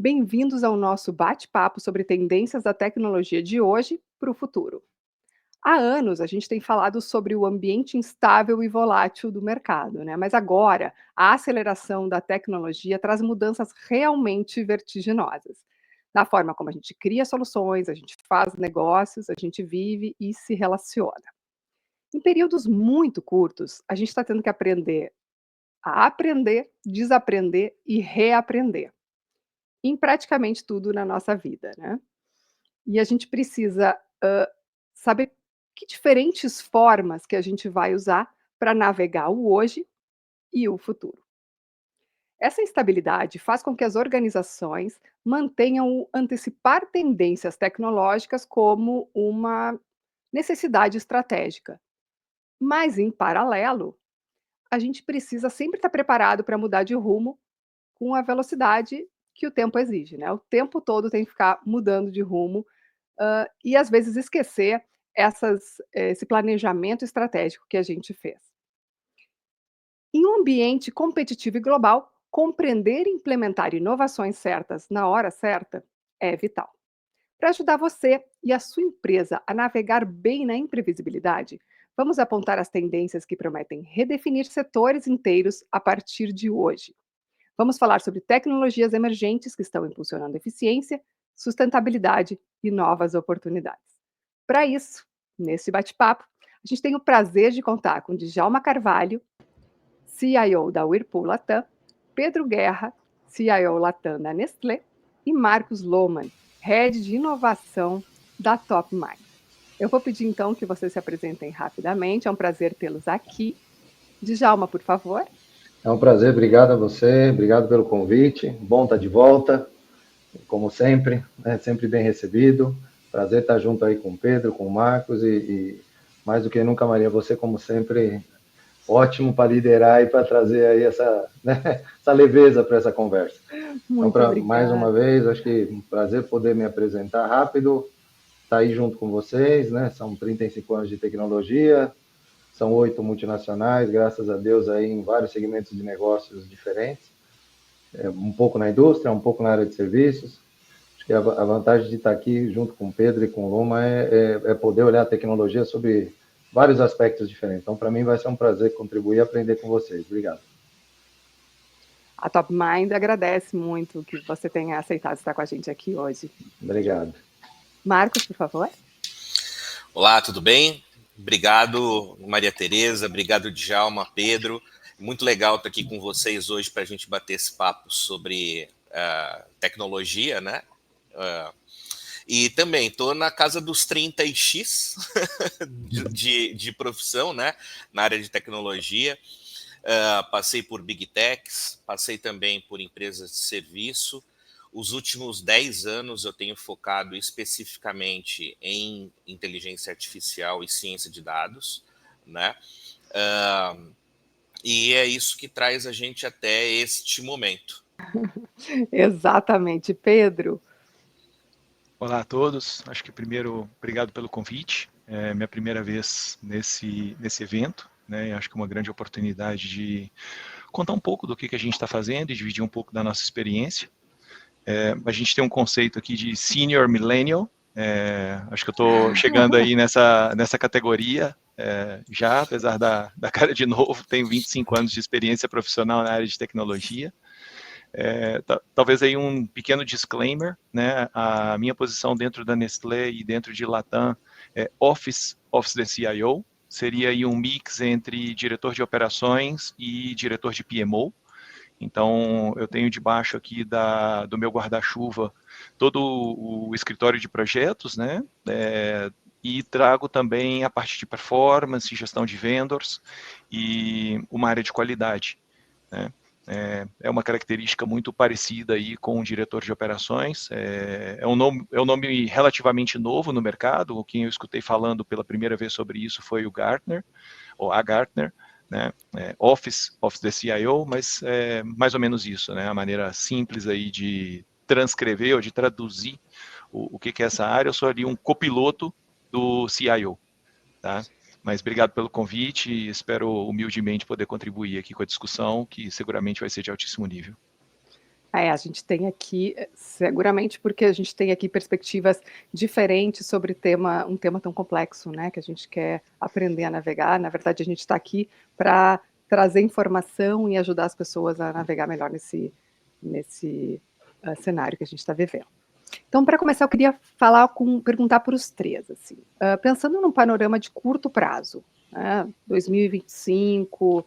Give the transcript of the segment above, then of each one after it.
Bem-vindos ao nosso bate-papo sobre tendências da tecnologia de hoje para o futuro. Há anos a gente tem falado sobre o ambiente instável e volátil do mercado, né? Mas agora a aceleração da tecnologia traz mudanças realmente vertiginosas na forma como a gente cria soluções, a gente faz negócios, a gente vive e se relaciona. Em períodos muito curtos, a gente está tendo que aprender a aprender, desaprender e reaprender em praticamente tudo na nossa vida, né. E a gente precisa, saber que diferentes formas que a gente vai usar para navegar o hoje e o futuro. Essa instabilidade faz com que as organizações mantenham o antecipar tendências tecnológicas como uma necessidade estratégica. Mas, em paralelo, a gente precisa sempre estar preparado para mudar de rumo com a velocidade que o tempo exige, né. O tempo todo tem que ficar mudando de rumo, e às vezes esquecer esse planejamento estratégico que a gente fez. Em um ambiente competitivo e global, compreender e implementar inovações certas na hora certa é vital. Para ajudar você e a sua empresa a navegar bem na imprevisibilidade, vamos apontar as tendências que prometem redefinir setores inteiros a partir de hoje. Vamos falar sobre tecnologias emergentes que estão impulsionando eficiência, sustentabilidade e novas oportunidades. Para isso, nesse bate-papo, a gente tem o prazer de contar com Djalma Carvalho, CIO da Whirlpool Latam, Pedro Guerra, CIO Latam da Nestlé, e Marcos Lohmann, Head de Inovação da TopMind. Eu vou pedir então que vocês se apresentem rapidamente, é um prazer tê-los aqui. Djalma, por favor. É um prazer, obrigado a você, obrigado pelo convite. Bom estar de volta, como sempre, né? Sempre bem recebido. Prazer estar junto aí com o Pedro, com o Marcos e mais do que nunca, Maria, você como sempre ótimo para liderar e para trazer aí essa leveza para essa conversa. Então, Muito mais uma obrigada. vez, acho que um prazer poder me apresentar rápido, estar aí junto com vocês, né? São 35 anos de tecnologia, são 8 multinacionais, graças a Deus, aí em vários segmentos de negócios diferentes. Um pouco na indústria, um pouco na área de serviços. Acho que a vantagem de estar aqui junto com o Pedro e com o Luma é poder olhar a tecnologia sobre vários aspectos diferentes. Então, para mim, vai ser um prazer contribuir e aprender com vocês. Obrigado. A TopMind agradece muito que você tenha aceitado estar com a gente aqui hoje. Obrigado. Marcos, por favor. Olá, tudo bem? Obrigado, Maria Tereza, obrigado, Djalma, Pedro. Muito legal estar aqui com vocês hoje para a gente bater esse papo sobre tecnologia, né? E também estou na casa dos 30x de profissão, né? Na área de tecnologia. Passei por Big Techs, passei também por empresas de serviço. Os últimos 10 anos eu tenho focado especificamente em inteligência artificial e ciência de dados, né? E é isso que traz a gente até este momento. Exatamente, Pedro. Olá a todos, acho que primeiro, obrigado pelo convite, é minha primeira vez nesse evento, né? Acho que é uma grande oportunidade de contar um pouco do que a gente está fazendo e dividir um pouco da nossa experiência. A gente tem um conceito aqui de Senior Millennial, acho que eu estou chegando aí nessa categoria, já, apesar da cara de novo, tenho 25 anos de experiência profissional na área de tecnologia. Talvez aí um pequeno disclaimer, né? A minha posição dentro da Nestlé e dentro de Latam é Office the CIO, seria aí um mix entre diretor de operações e diretor de PMO. Então, eu tenho debaixo aqui do meu guarda-chuva todo o escritório de projetos, né? E trago também a parte de performance, gestão de vendors e uma área de qualidade, né? É uma característica muito parecida aí com o diretor de operações. É um nome relativamente novo no mercado. Quem eu escutei falando pela primeira vez sobre isso foi o Gartner, ou a Gartner, né? Office the CIO, mas é mais ou menos isso, né? A maneira simples aí de transcrever ou de traduzir o que é essa área. Eu sou ali um copiloto do CIO, tá? Mas obrigado pelo convite e espero humildemente poder contribuir aqui com a discussão, que seguramente vai ser de altíssimo nível. A gente tem aqui, seguramente porque a gente tem aqui perspectivas diferentes sobre um tema tão complexo, né, que a gente quer aprender a navegar. Na verdade, a gente está aqui para trazer informação e ajudar as pessoas a navegar melhor nesse cenário que a gente está vivendo. Então, para começar, eu queria perguntar para os três, assim, pensando num panorama de curto prazo, né, 2025,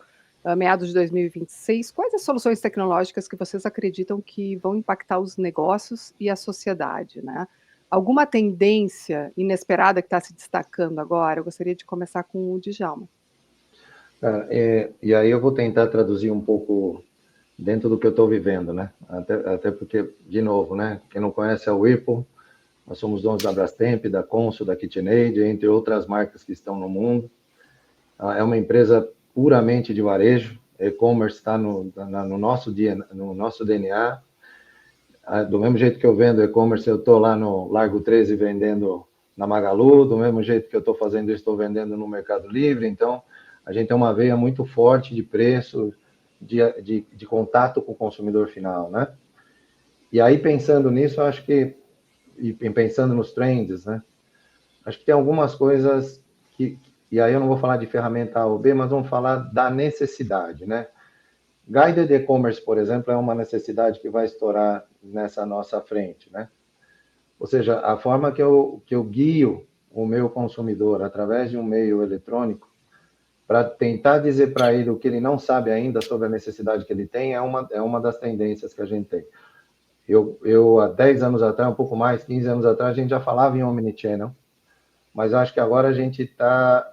meados de 2026, quais as soluções tecnológicas que vocês acreditam que vão impactar os negócios e a sociedade, né? Alguma tendência inesperada que está se destacando agora? Eu gostaria de começar com o Djalma. E aí eu vou tentar traduzir um pouco dentro do que eu estou vivendo, né? Até porque, de novo, né? Quem não conhece é o Whirlpool, nós somos donos da Brastemp, da Consul, da KitchenAid, entre outras marcas que estão no mundo. É uma empresa puramente de varejo, e-commerce está no nosso DNA. Do mesmo jeito que eu vendo e-commerce, eu estou lá no Largo 13 vendendo na Magalu, do mesmo jeito que eu estou fazendo isso, estou vendendo no Mercado Livre. Então, a gente tem uma veia muito forte de preço, de contato com o consumidor final, né? E aí, pensando nisso, acho que, e pensando nos trends, né? Acho que tem algumas coisas e aí eu não vou falar de ferramenta A ou B, mas vamos falar da necessidade, né? Guided e-commerce, por exemplo, é uma necessidade que vai estourar nessa nossa frente, né? Ou seja, a forma que eu guio o meu consumidor através de um meio eletrônico para tentar dizer para ele o que ele não sabe ainda sobre a necessidade que ele tem é uma das tendências que a gente tem. Eu há 10 anos atrás, um pouco mais, 15 anos atrás, a gente já falava em omnichannel, mas acho que agora a gente está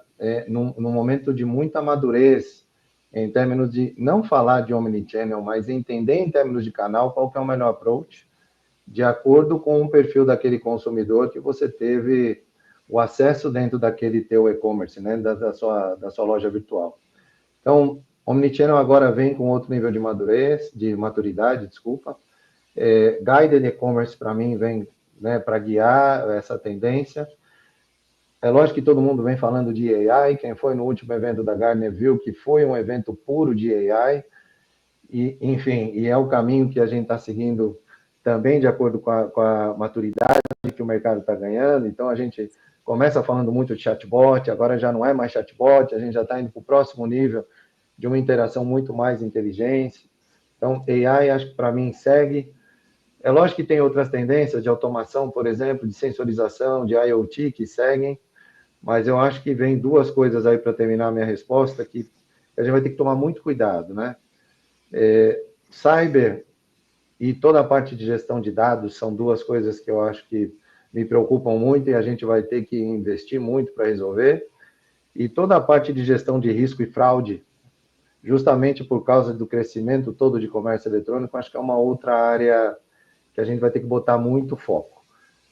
num momento de muita madurez em termos de não falar de omnichannel, mas entender em termos de canal qual que é o melhor approach, de acordo com o perfil daquele consumidor que você teve o acesso dentro daquele teu e-commerce, né, da sua loja virtual. Então, omnichannel agora vem com outro nível de maturidade, desculpa. Guided e-commerce, para mim, vem, né, para guiar essa tendência. É lógico que todo mundo vem falando de AI, quem foi no último evento da Gartner viu que foi um evento puro de AI, enfim, é o caminho que a gente está seguindo também de acordo com a maturidade que o mercado está ganhando. Então, a gente começa falando muito de chatbot, agora já não é mais chatbot, a gente já está indo para o próximo nível de uma interação muito mais inteligente. Então, AI, acho que para mim segue. É lógico que tem outras tendências de automação, por exemplo, de sensorização, de IoT que seguem, mas eu acho que vem duas coisas aí para terminar a minha resposta, que a gente vai ter que tomar muito cuidado, né? Cyber e toda a parte de gestão de dados são duas coisas que eu acho que me preocupam muito e a gente vai ter que investir muito para resolver. E toda a parte de gestão de risco e fraude, justamente por causa do crescimento todo de comércio eletrônico, acho que é uma outra área que a gente vai ter que botar muito foco.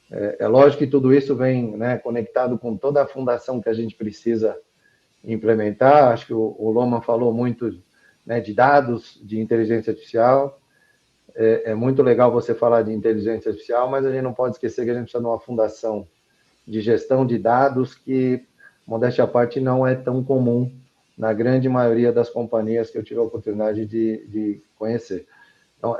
É lógico que tudo isso vem, né, conectado com toda a fundação que a gente precisa implementar. Acho que o Loma falou muito, né, de dados, de inteligência artificial. É muito legal você falar de inteligência artificial, mas a gente não pode esquecer que a gente precisa de uma fundação de gestão de dados que, modéstia à parte, não é tão comum na grande maioria das companhias que eu tive a oportunidade de conhecer. Então,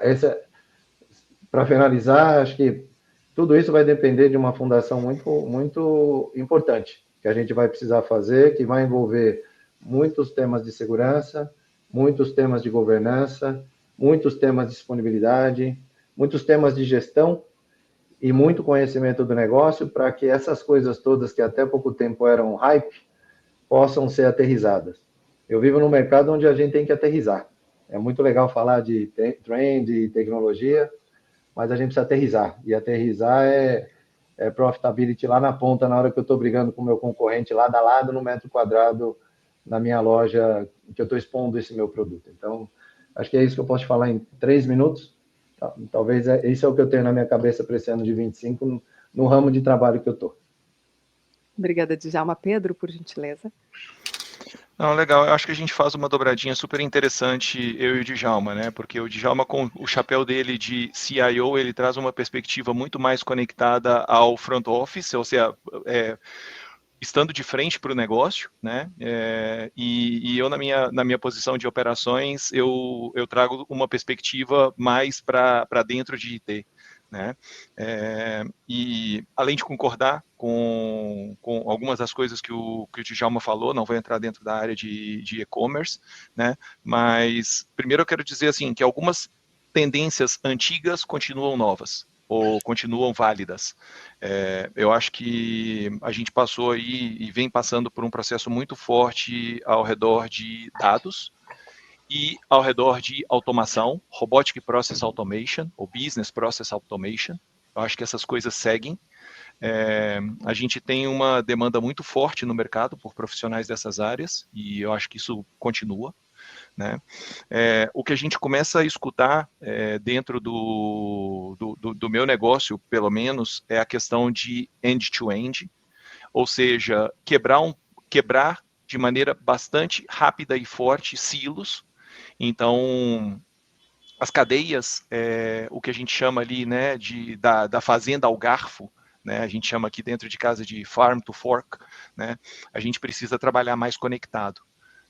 para finalizar, acho que tudo isso vai depender de uma fundação muito, muito importante, que a gente vai precisar fazer, que vai envolver muitos temas de segurança, muitos temas de governança, muitos temas de disponibilidade, muitos temas de gestão e muito conhecimento do negócio para que essas coisas todas que até pouco tempo eram hype possam ser aterrizadas. Eu vivo num mercado onde a gente tem que aterrizar. É muito legal falar de trend e tecnologia, mas a gente precisa aterrizar. E aterrizar é profitability lá na ponta, na hora que eu estou brigando com o meu concorrente lado a lado no metro quadrado na minha loja, que eu estou expondo esse meu produto. Então, acho que é isso que eu posso falar em 3 minutos. Talvez isso é o que eu tenho na minha cabeça para esse ano de 25, no ramo de trabalho que eu estou. Obrigada, Djalma. Pedro, por gentileza. Não, legal, eu acho que a gente faz uma dobradinha super interessante, eu e o Djalma, né? Porque o Djalma, com o chapéu dele de CIO, ele traz uma perspectiva muito mais conectada ao front office, ou seja, estando de frente para o negócio, né? E eu, na minha posição de operações, eu trago uma perspectiva mais para dentro de IT. Né? E além de concordar com algumas das coisas que o Djalma falou, não vou entrar dentro da área de e-commerce, né? Mas primeiro eu quero dizer assim que algumas tendências antigas continuam novas ou continuam válidas. Eu acho que a gente passou aí e vem passando por um processo muito forte ao redor de dados e ao redor de automação, Robotic Process Automation, ou Business Process Automation. Eu acho que essas coisas seguem. A gente tem uma demanda muito forte no mercado por profissionais dessas áreas, e eu acho que isso continua. Né? O que a gente começa a escutar dentro do meu negócio, pelo menos, é a questão de end-to-end, ou seja, quebrar de maneira bastante rápida e forte silos. Então, as cadeias, o que a gente chama ali, né, da fazenda ao garfo, né, a gente chama aqui dentro de casa de farm to fork, né, a gente precisa trabalhar mais conectado.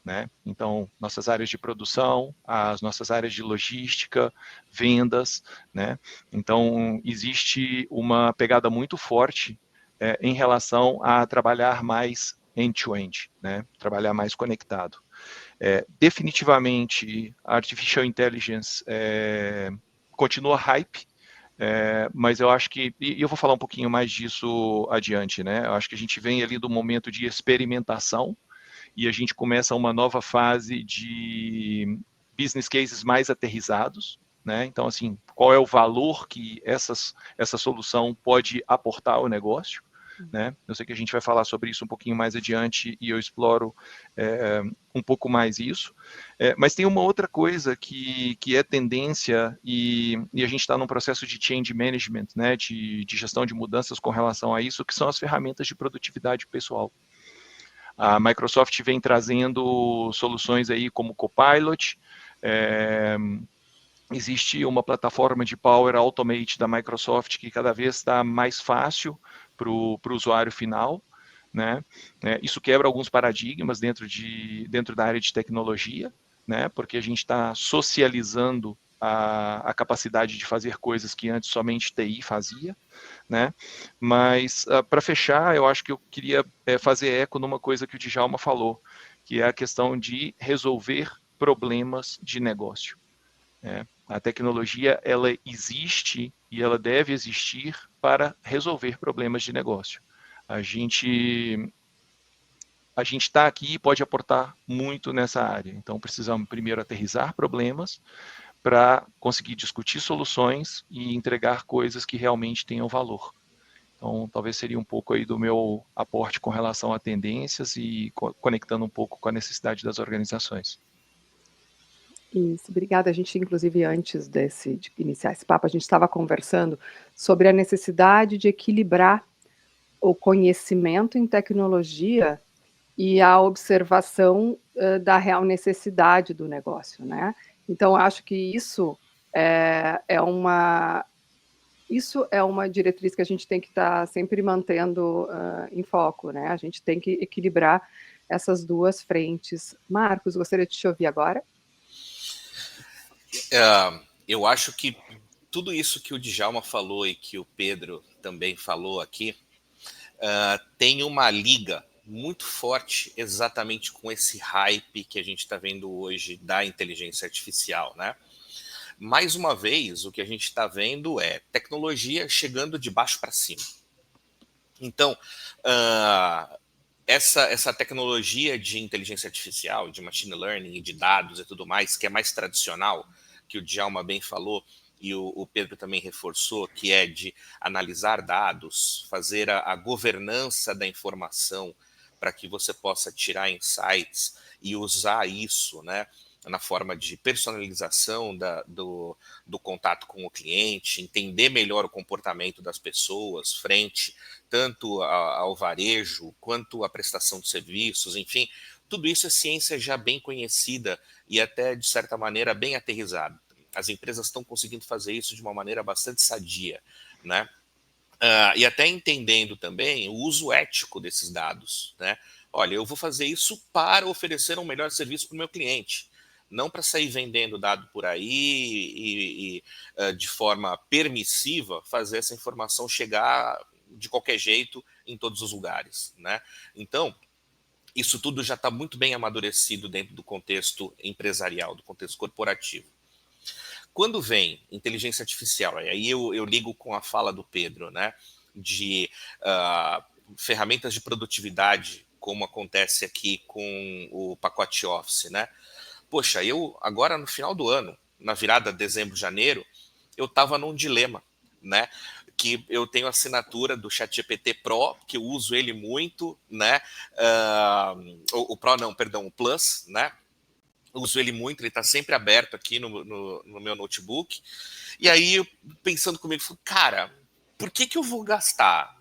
Né? Então, nossas áreas de produção, as nossas áreas de logística, vendas, né? Então, existe uma pegada muito forte em relação a trabalhar mais end-to-end, né? Trabalhar mais conectado. Definitivamente, a Artificial Intelligence continua hype, mas eu acho que, e eu vou falar um pouquinho mais disso adiante, né? Eu acho que a gente vem ali do momento de experimentação, e a gente começa uma nova fase de business cases mais aterrizados, né? Então, assim, qual é o valor que essa solução pode aportar ao negócio, né? Eu sei que a gente vai falar sobre isso um pouquinho mais adiante e eu exploro um pouco mais isso. Mas tem uma outra coisa que é tendência e a gente está num processo de change management, né? De gestão de mudanças com relação a isso, que são as ferramentas de produtividade pessoal. A Microsoft vem trazendo soluções aí como Copilot, existe uma plataforma de Power Automate da Microsoft que cada vez está mais fácil para o usuário final, né? Isso quebra alguns paradigmas dentro da área de tecnologia, né? Porque a gente está socializando a capacidade de fazer coisas que antes somente TI fazia, né? Mas para fechar, eu acho que eu queria fazer eco numa coisa que o Djalma falou, que é a questão de resolver problemas de negócio. A tecnologia ela existe e ela deve existir para resolver problemas de negócio. A gente está aqui e pode aportar muito nessa área. Então, precisamos primeiro aterrissar problemas para conseguir discutir soluções e entregar coisas que realmente tenham valor. Então, talvez seria um pouco aí do meu aporte com relação a tendências e conectando um pouco com a necessidade das organizações. Isso, obrigada. A gente, inclusive, antes de iniciar esse papo, a gente estava conversando sobre a necessidade de equilibrar o conhecimento em tecnologia e a observação da real necessidade do negócio, né? Então, acho que isso é uma diretriz que a gente tem que estar sempre mantendo em foco, né? A gente tem que equilibrar essas duas frentes. Marcos, gostaria de te ouvir agora. Eu acho que tudo isso que o Djalma falou e que o Pedro também falou aqui tem uma liga muito forte exatamente com esse hype que a gente está vendo hoje da inteligência artificial, né? Mais uma vez, o que a gente está vendo é tecnologia chegando de baixo para cima. Então, essa tecnologia de inteligência artificial, de machine learning, de dados e tudo mais, que é mais tradicional, que o Djalma bem falou, e o Pedro também reforçou, que é de analisar dados, fazer a governança da informação para que você possa tirar insights e usar isso, né, na forma de personalização do contato com o cliente, entender melhor o comportamento das pessoas frente tanto ao varejo quanto à prestação de serviços, enfim, tudo isso é ciência já bem conhecida e até, de certa maneira, bem aterrissada. As empresas estão conseguindo fazer isso de uma maneira bastante sadia, né? E até entendendo também o uso ético desses dados, né? Olha, eu vou fazer isso para oferecer um melhor serviço para o meu cliente, não para sair vendendo dado por aí de forma permissiva fazer essa informação chegar de qualquer jeito em todos os lugares, né? Então, isso tudo já está muito bem amadurecido dentro do contexto empresarial, do contexto corporativo. Quando vem inteligência artificial, aí eu ligo com a fala do Pedro, né, de ferramentas de produtividade, como acontece aqui com o pacote Office, né? Poxa, eu agora no final do ano, na virada dezembro, janeiro, eu estava num dilema, né? Que eu tenho assinatura do ChatGPT Pro, que eu uso ele muito, né? O Pro não, perdão, o Plus, né? Uso ele muito, ele está sempre aberto aqui no meu notebook. E aí, pensando comigo, cara, por que eu vou gastar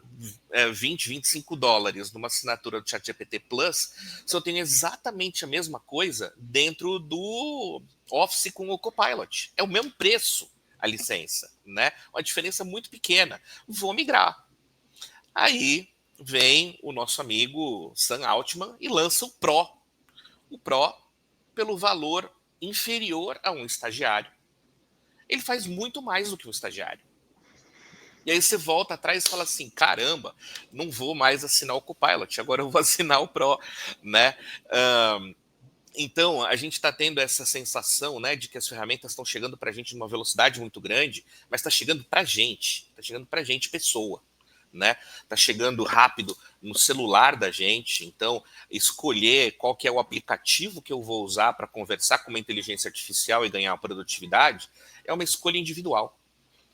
20, 25 dólares numa assinatura do ChatGPT Plus se eu tenho exatamente a mesma coisa dentro do Office com o Copilot? É o mesmo preço a licença, né? Uma diferença muito pequena. Vou migrar. Aí vem o nosso amigo Sam Altman e lança o Pro. O Pro, pelo valor inferior a um estagiário, ele faz muito mais do que um estagiário. E aí você volta atrás e fala assim, caramba, não vou mais assinar o Copilot, agora eu vou assinar o Pro, né? Então, a gente está tendo essa sensação, né, de que as ferramentas estão chegando para a gente numa velocidade muito grande, mas está chegando para a gente, pessoa, né? Está chegando rápido no celular da gente, então escolher qual que é o aplicativo que eu vou usar para conversar com uma inteligência artificial e ganhar produtividade é uma escolha individual.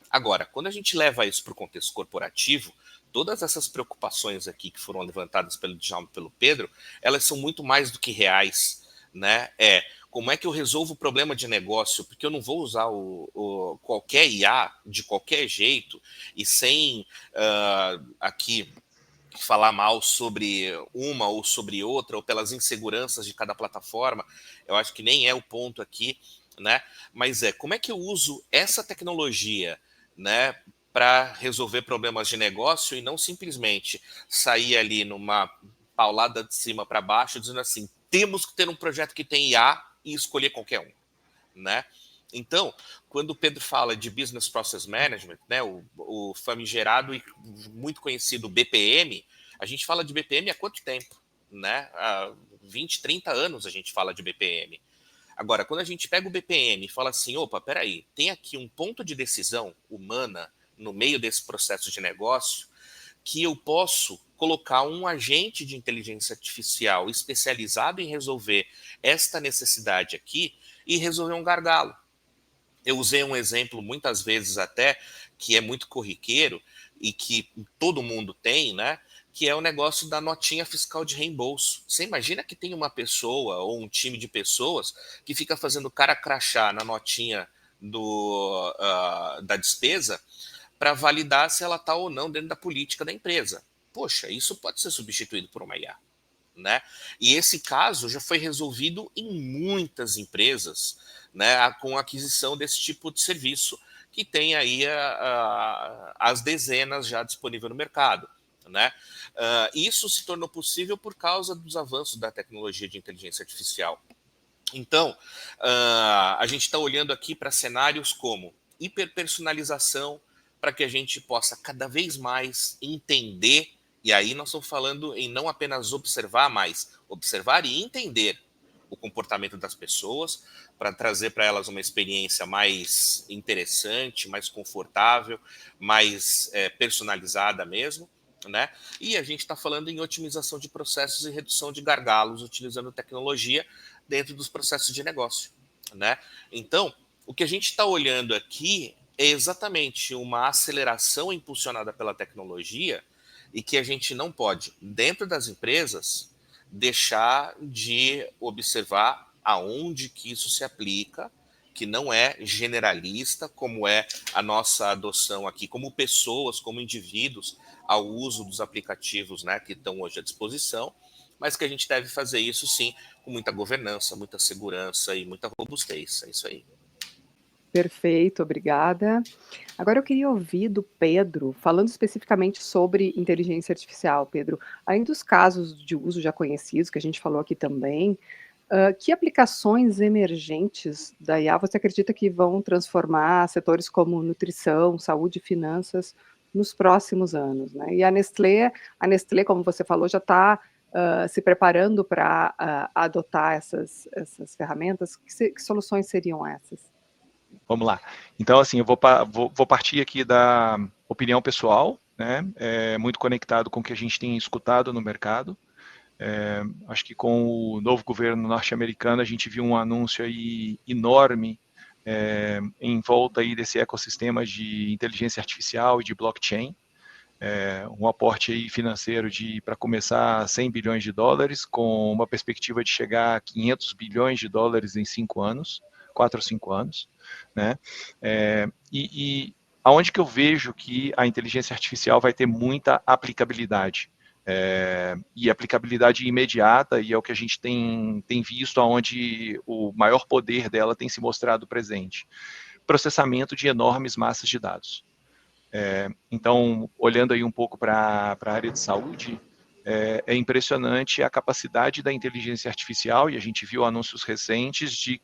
Agora, quando a gente leva isso para o contexto corporativo, todas essas preocupações aqui que foram levantadas pelo Djalma e pelo Pedro, elas são muito mais do que reais, né? Como é que eu resolvo o problema de negócio? Porque eu não vou usar qualquer IA de qualquer jeito e sem aqui falar mal sobre uma ou sobre outra, ou pelas inseguranças de cada plataforma. Eu acho que nem é o ponto aqui, né? Mas como é que eu uso essa tecnologia, né, para resolver problemas de negócio e não simplesmente sair ali numa paulada de cima para baixo dizendo assim, temos que ter um projeto que tem IA e escolher qualquer um, né? Então, quando o Pedro fala de Business Process Management, né, o famigerado e muito conhecido BPM, a gente fala de BPM há quanto tempo? Né? Há 20, 30 anos a gente fala de BPM. Agora, quando a gente pega o BPM e fala assim, opa, peraí, tem aqui um ponto de decisão humana no meio desse processo de negócio que eu posso colocar um agente de inteligência artificial especializado em resolver esta necessidade aqui e resolver um gargalo. Eu usei um exemplo muitas vezes até, que é muito corriqueiro e que todo mundo tem, né? Que é o negócio da notinha fiscal de reembolso. Você imagina que tem uma pessoa ou um time de pessoas que fica fazendo cara crachá na notinha da despesa para validar se ela está ou não dentro da política da empresa. Poxa, isso pode ser substituído por uma IA. Né? E esse caso já foi resolvido em muitas empresas, né, com a aquisição desse tipo de serviço, que tem aí as dezenas já disponíveis no mercado. Né? Isso se tornou possível por causa dos avanços da tecnologia de inteligência artificial. Então, a gente está olhando aqui para cenários como hiperpersonalização, para que a gente possa cada vez mais entender, e aí nós estamos falando em não apenas observar, mas observar e entender o comportamento das pessoas, para trazer para elas uma experiência mais interessante, mais confortável, mais personalizada mesmo. Né? E a gente está falando em otimização de processos e redução de gargalos, utilizando tecnologia dentro dos processos de negócio. Né? Então, o que a gente está olhando aqui é exatamente uma aceleração impulsionada pela tecnologia e que a gente não pode, dentro das empresas, deixar de observar aonde que isso se aplica, que não é generalista, como é a nossa adoção aqui, como pessoas, como indivíduos, ao uso dos aplicativos, né, que estão hoje à disposição, mas que a gente deve fazer isso sim com muita governança, muita segurança e muita robustez. É isso aí. Perfeito, obrigada. Agora eu queria ouvir do Pedro, falando especificamente sobre inteligência artificial, Pedro. Além dos casos de uso já conhecidos, que a gente falou aqui também, que aplicações emergentes da IA você acredita que vão transformar setores como nutrição, saúde e finanças nos próximos anos, né? E a Nestlé, como você falou, já está se preparando para adotar essas ferramentas. Que soluções seriam essas? Vamos lá. Então, assim, eu vou partir aqui da opinião pessoal, né? Muito conectado com o que a gente tem escutado no mercado. Acho que com o novo governo norte-americano a gente viu um anúncio aí enorme em volta aí desse ecossistema de inteligência artificial e de blockchain. Um aporte aí financeiro de, para começar, 100 bilhões de dólares, com uma perspectiva de chegar a 500 bilhões de dólares em 5 anos, 4 ou 5 anos, né? E aonde que eu vejo que a inteligência artificial vai ter muita aplicabilidade? E aplicabilidade imediata, e é o que a gente tem visto, aonde o maior poder dela tem se mostrado presente. Processamento de enormes massas de dados. Então, olhando aí um pouco para a área de saúde, é impressionante a capacidade da inteligência artificial, e a gente viu anúncios recentes de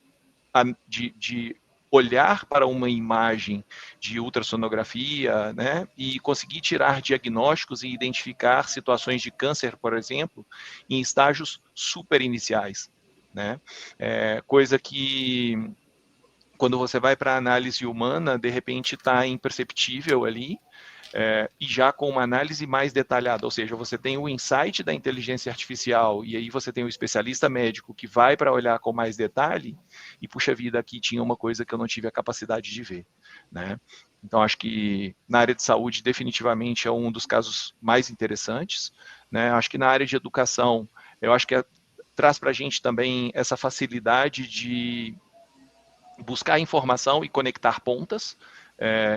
olhar para uma imagem de ultrassonografia, né, e conseguir tirar diagnósticos e identificar situações de câncer, por exemplo, em estágios super iniciais, né, coisa que quando você vai para a análise humana, de repente está imperceptível ali, e já com uma análise mais detalhada, ou seja, você tem o insight da inteligência artificial e aí você tem o especialista médico que vai para olhar com mais detalhe e, puxa vida, aqui tinha uma coisa que eu não tive a capacidade de ver, né? Então, acho que na área de saúde, definitivamente, é um dos casos mais interessantes, né? Acho que na área de educação, eu acho que traz para a gente também essa facilidade de buscar informação e conectar pontas.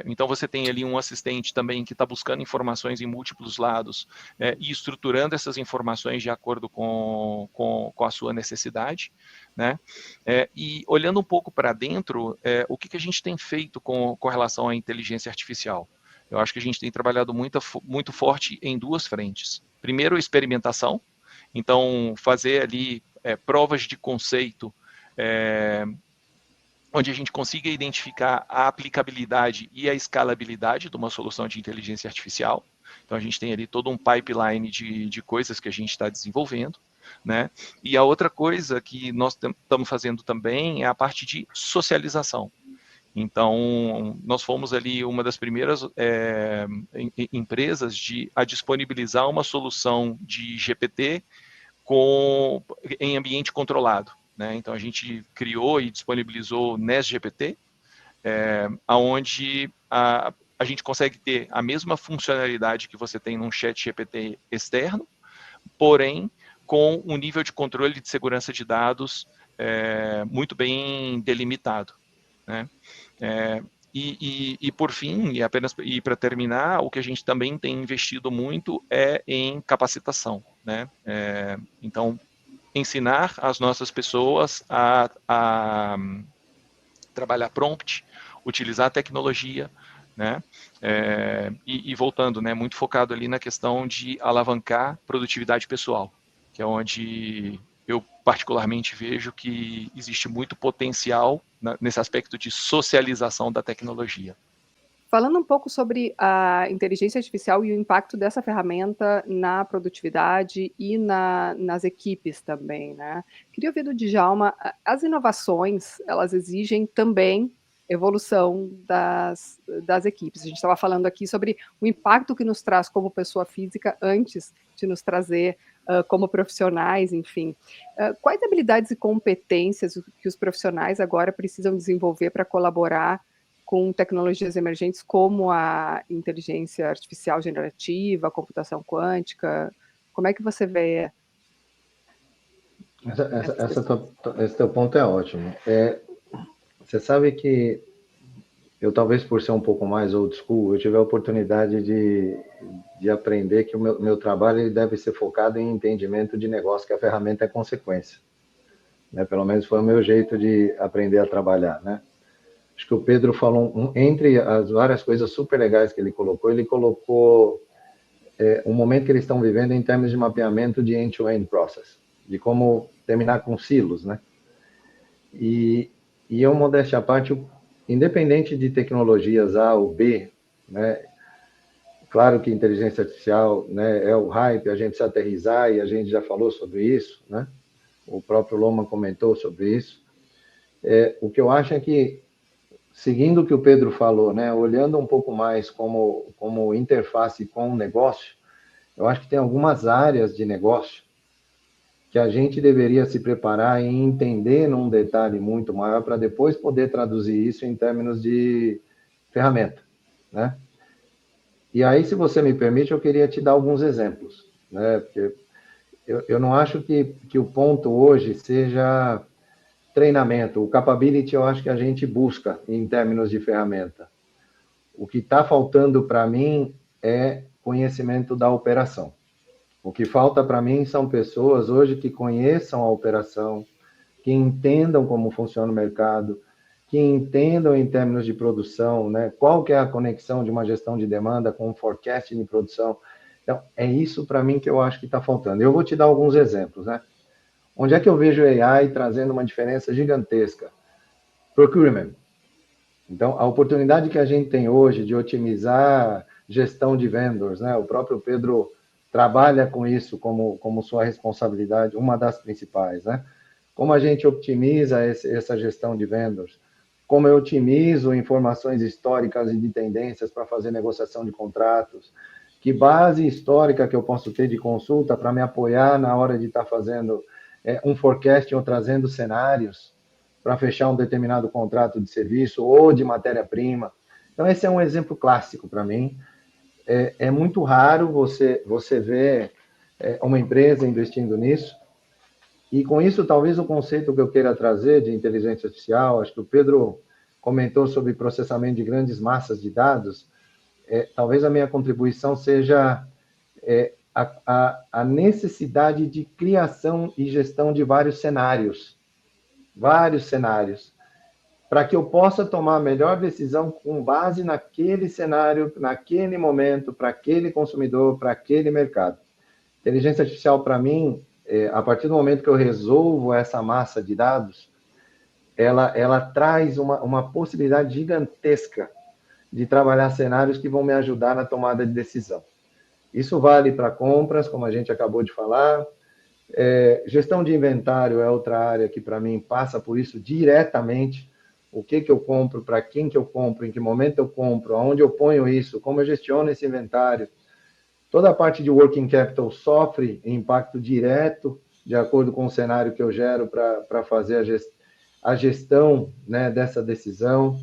Então, você tem ali um assistente também que está buscando informações em múltiplos lados e estruturando essas informações de acordo com a sua necessidade, né? E olhando um pouco para dentro, o que a gente tem feito com relação à inteligência artificial? Eu acho que a gente tem trabalhado muito forte em duas frentes. Primeiro, experimentação. Então, fazer ali provas de conceito, onde a gente consiga identificar a aplicabilidade e a escalabilidade de uma solução de inteligência artificial. Então, a gente tem ali todo um pipeline de coisas que a gente está desenvolvendo, né? E a outra coisa que nós estamos fazendo também é a parte de socialização. Então, nós fomos ali uma das primeiras empresas a disponibilizar uma solução de GPT em ambiente controlado. Né? Então, a gente criou e disponibilizou o NES-GPT, onde a gente consegue ter a mesma funcionalidade que você tem num chat GPT externo, porém, com um nível de controle de segurança de dados muito bem delimitado. Né? E por fim, e para terminar, o que a gente também tem investido muito é em capacitação. Né? Então, ensinar as nossas pessoas a trabalhar prompt, utilizar a tecnologia, né? E voltando, né, muito focado ali na questão de alavancar produtividade pessoal, que é onde eu particularmente vejo que existe muito potencial nesse aspecto de socialização da tecnologia. Falando um pouco sobre a inteligência artificial e o impacto dessa ferramenta na produtividade e nas equipes também, né. Queria ouvir do Djalma, as inovações, elas exigem também evolução das equipes. A gente estava falando aqui sobre o impacto que nos traz como pessoa física antes de nos trazer, como profissionais, enfim. Quais habilidades e competências que os profissionais agora precisam desenvolver para colaborar com tecnologias emergentes como a inteligência artificial generativa, a computação quântica? Como é que você vê essas questões? Esse teu ponto é ótimo. Você sabe que eu, talvez por ser um pouco mais old school, eu tive a oportunidade de aprender que o meu trabalho ele deve ser focado em entendimento de negócio, que a ferramenta é consequência. Né? Pelo menos foi o meu jeito de aprender a trabalhar, né? acho que o Pedro falou, entre as várias coisas super legais que ele colocou o momento que eles estão vivendo em termos de mapeamento de end-to-end process, de como terminar com silos, né? E eu, modéstia à parte, independente de tecnologias A ou B, né? Claro que inteligência artificial, né, é o hype, a gente precisa aterrissar, e a gente já falou sobre isso, né? O próprio Loma comentou sobre isso. O que eu acho é que, seguindo o que o Pedro falou, né, olhando um pouco mais como interface com o negócio, eu acho que tem algumas áreas de negócio que a gente deveria se preparar e entender num detalhe muito maior para depois poder traduzir isso em termos de ferramenta, né? E aí, se você me permite, eu queria te dar alguns exemplos, né? Porque eu não acho que o ponto hoje seja treinamento. O capability eu acho que a gente busca em termos de ferramenta. O que está faltando para mim é conhecimento da operação. O que falta para mim são pessoas hoje que conheçam a operação, que entendam como funciona o mercado, que entendam em termos de produção, né? Qual que é a conexão de uma gestão de demanda com um forecasting de produção. Então, é isso para mim que eu acho que está faltando. Eu vou te dar alguns exemplos, né? Onde é que eu vejo a AI trazendo uma diferença gigantesca? Procurement. Então, a oportunidade que a gente tem hoje de otimizar gestão de vendors, né? O próprio Pedro trabalha com isso como sua responsabilidade, uma das principais, né? Como a gente optimiza essa gestão de vendors? Como eu otimizo informações históricas e de tendências para fazer negociação de contratos? Que base histórica que eu posso ter de consulta para me apoiar na hora de estar fazendo um forecasting ou trazendo cenários para fechar um determinado contrato de serviço ou de matéria-prima? Então, esse é um exemplo clássico para mim. É muito raro você ver uma empresa investindo nisso. E com isso, talvez o conceito que eu queira trazer de inteligência artificial, acho que o Pedro comentou sobre processamento de grandes massas de dados, talvez a minha contribuição seja a necessidade de criação e gestão de vários cenários, para que eu possa tomar a melhor decisão com base naquele cenário, naquele momento, para aquele consumidor, para aquele mercado. Inteligência artificial, para mim, a partir do momento que eu resolvo essa massa de dados, ela traz uma possibilidade gigantesca de trabalhar cenários que vão me ajudar na tomada de decisão. Isso vale para compras, como a gente acabou de falar. Gestão de inventário é outra área que, para mim, passa por isso diretamente. O que eu compro, para quem que eu compro, em que momento eu compro, aonde eu ponho isso, como eu gestiono esse inventário. Toda a parte de working capital sofre impacto direto, de acordo com o cenário que eu gero para fazer a gestão, né, dessa decisão.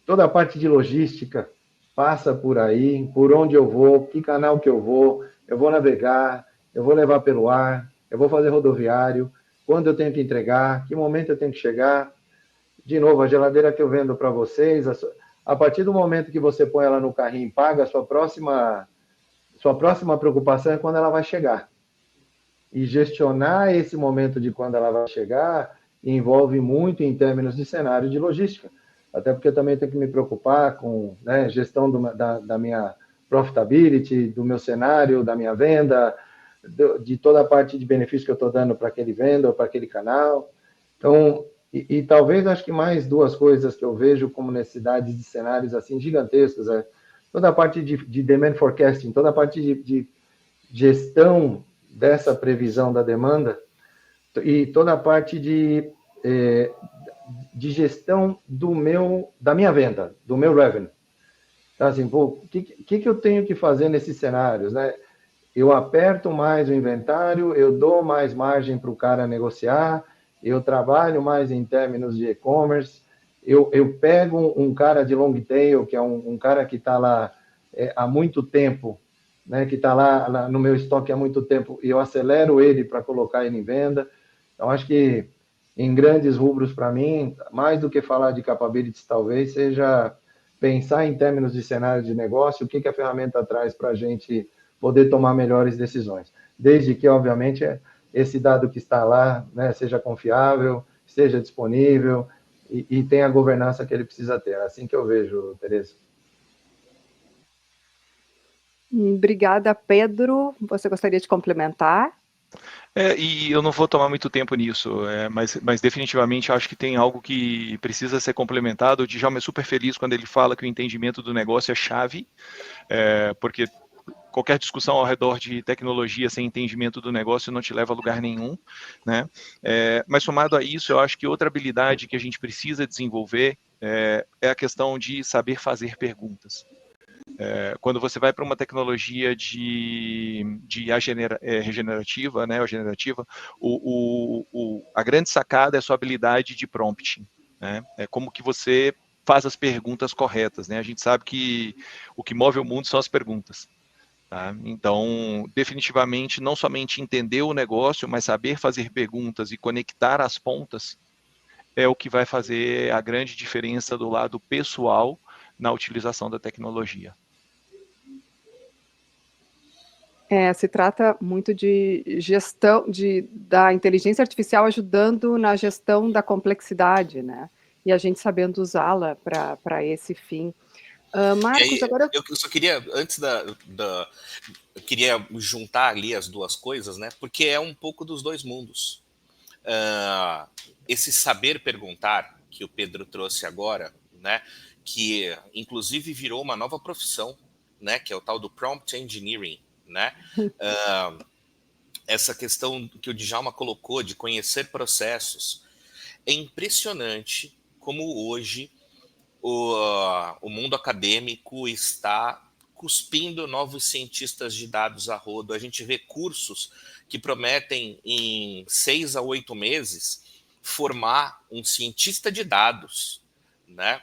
Toda a parte de logística passa por aí, por onde eu vou, que canal que eu vou navegar, eu vou levar pelo ar, eu vou fazer rodoviário, quando eu tenho que entregar, que momento eu tenho que chegar. De novo, a geladeira que eu vendo para vocês, a partir do momento que você põe ela no carrinho e paga, a sua próxima preocupação é quando ela vai chegar. E gestionar esse momento de quando ela vai chegar envolve muito em termos de cenário de logística. Até porque eu também tenho que me preocupar com, né, gestão da minha profitability, do meu cenário, da minha venda, de toda a parte de benefício que eu estou dando para aquele venda ou para aquele canal. Então, e talvez acho que mais duas coisas que eu vejo como necessidades de cenários assim gigantescos, toda a parte de demand forecasting, toda a parte de gestão dessa previsão da demanda e toda a parte de gestão da minha venda, do meu revenue. Então, assim, o que eu tenho que fazer nesses cenários, né? Eu aperto mais o inventário, eu dou mais margem para o cara negociar, eu trabalho mais em termos de e-commerce, eu pego um cara de long tail, que é um cara que está lá há muito tempo, né, que está lá no meu estoque há muito tempo, e eu acelero ele para colocar ele em venda. Então, acho que em grandes rubros, para mim, mais do que falar de capabilities, talvez seja pensar em termos de cenário de negócio, o que a ferramenta traz para a gente poder tomar melhores decisões. Desde que, obviamente, esse dado que está lá, né, seja confiável, esteja disponível, e tem a governança que ele precisa ter. É assim que eu vejo, Tereza. Obrigada, Pedro. Você gostaria de complementar? E eu não vou tomar muito tempo nisso, mas definitivamente acho que tem algo que precisa ser complementado. O Djalma é super feliz quando ele fala que o entendimento do negócio é chave, porque qualquer discussão ao redor de tecnologia sem entendimento do negócio não te leva a lugar nenhum, né? Mas somado a isso, eu acho que outra habilidade que a gente precisa desenvolver é a questão de saber fazer perguntas. Quando você vai para uma tecnologia regenerativa, né, ou generativa, a grande sacada é a sua habilidade de prompting, né? É como que você faz as perguntas corretas, né? A gente sabe que o que move o mundo são as perguntas. Tá? Então, definitivamente, não somente entender o negócio, mas saber fazer perguntas e conectar as pontas é o que vai fazer a grande diferença do lado pessoal na utilização da tecnologia. Se trata muito de gestão da inteligência artificial ajudando na gestão da complexidade, né? E a gente sabendo usá-la para esse fim. Marcos, agora. Eu só queria, antes eu queria juntar ali as duas coisas, né? Porque é um pouco dos dois mundos. Esse saber perguntar que o Pedro trouxe agora, né? Que inclusive virou uma nova profissão, né? Que é o tal do prompt engineering, né? Essa questão que o Djalma colocou de conhecer processos. É impressionante como hoje o mundo acadêmico está cuspindo novos cientistas de dados a rodo. A gente vê cursos que prometem em 6 a 8 meses formar um cientista de dados, né?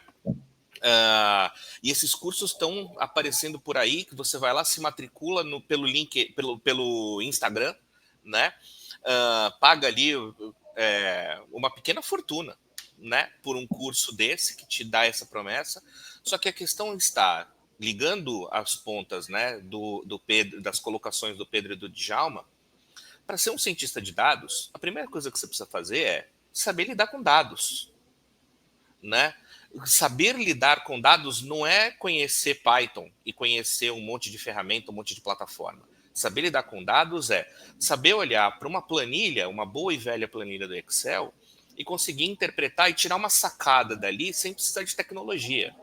E esses cursos estão aparecendo por aí, que você vai lá, se matricula pelo link, pelo Instagram, né? Paga ali uma pequena fortuna, né, por um curso desse que te dá essa promessa. Só que a questão está ligando as pontas, né, do Pedro, das colocações do Pedro e do Djalma. Para ser um cientista de dados, a primeira coisa que você precisa fazer é saber lidar com dados, né? Saber lidar com dados não é conhecer Python e conhecer um monte de ferramenta, um monte de plataforma. Saber lidar com dados é saber olhar para uma planilha, uma boa e velha planilha do Excel, e conseguir interpretar e tirar uma sacada dali sem precisar de tecnologia.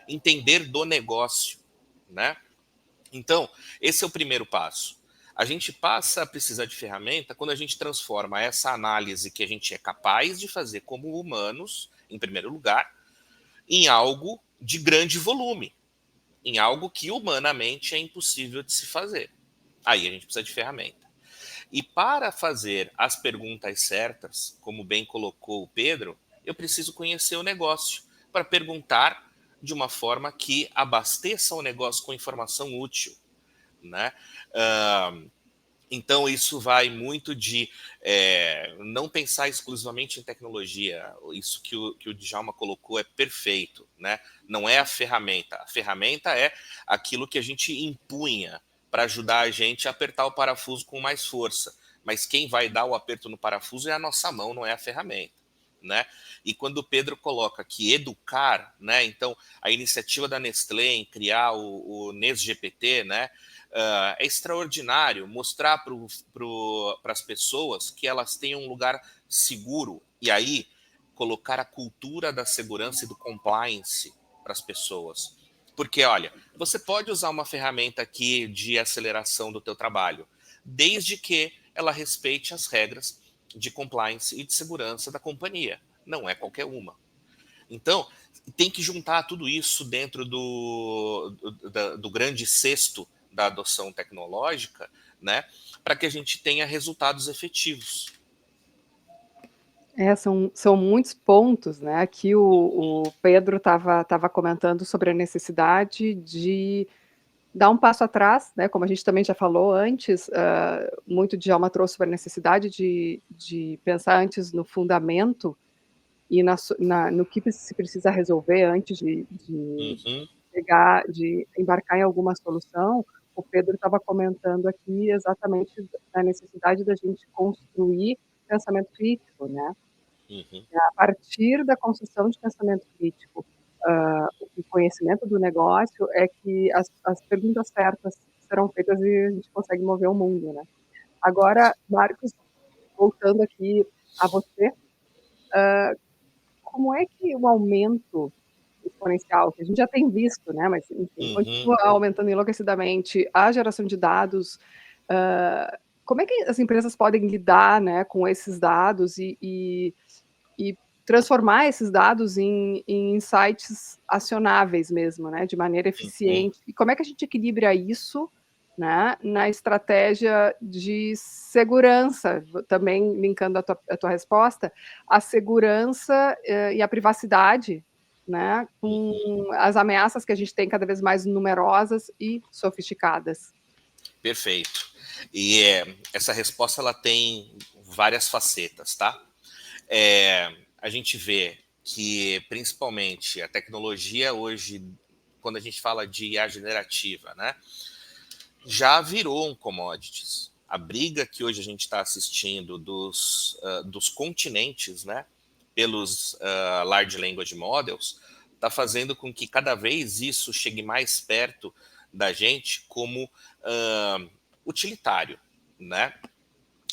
Entender do negócio, né? Então, esse é o primeiro passo. A gente passa a precisar de ferramenta quando a gente transforma essa análise que a gente é capaz de fazer como humanos, em primeiro lugar, em algo de grande volume, em algo que humanamente é impossível de se fazer. Aí a gente precisa de ferramenta. E para fazer as perguntas certas, como bem colocou o Pedro, eu preciso conhecer o negócio para perguntar de uma forma que abasteça o negócio com informação útil, né? Então, isso vai muito de não pensar exclusivamente em tecnologia. Isso que o Djalma colocou é perfeito, né? Não é a ferramenta. A ferramenta é aquilo que a gente empunha para ajudar a gente a apertar o parafuso com mais força. Mas quem vai dar o aperto no parafuso é a nossa mão, não é a ferramenta, né? E quando o Pedro coloca que educar, né? Então, a iniciativa da Nestlé em criar o NesGPT, né? É extraordinário mostrar para as pessoas que elas têm um lugar seguro e aí colocar a cultura da segurança e do compliance para as pessoas. Porque, olha, você pode usar uma ferramenta aqui de aceleração do teu trabalho, desde que ela respeite as regras de compliance e de segurança da companhia. Não é qualquer uma. Então, tem que juntar tudo isso dentro do grande cesto da adoção tecnológica, né, para que a gente tenha resultados efetivos. São muitos pontos, né? Aqui o Pedro estava comentando sobre a necessidade de dar um passo atrás, né? Como a gente também já falou antes, muito Djalma trouxe sobre a necessidade de pensar antes no fundamento e no que se precisa resolver antes Uhum. de embarcar em alguma solução. O Pedro estava comentando aqui exatamente da necessidade da gente construir pensamento crítico, né? Uhum. A partir da construção de pensamento crítico, o conhecimento do negócio é que as perguntas certas serão feitas e a gente consegue mover o mundo, né. Agora, Marcos, voltando aqui a você, como é que o aumento exponencial, que a gente já tem visto, né, mas enfim, Uhum. continua aumentando enlouquecidamente a geração de dados, como é que as empresas podem lidar, né, com esses dados e transformar esses dados em insights acionáveis mesmo, né, de maneira Uhum. eficiente. E como é que a gente equilibra isso, né, na estratégia de segurança, também linkando a tua resposta, a segurança, e a privacidade, né, com as ameaças que a gente tem cada vez mais numerosas e sofisticadas. Perfeito. E essa resposta ela tem várias facetas, tá? A gente vê que, principalmente, a tecnologia hoje, quando a gente fala de IA generativa, né, já virou um commodities. A briga que hoje a gente está assistindo dos continentes, né, pelos large language models, está fazendo com que cada vez isso chegue mais perto da gente como utilitário, né?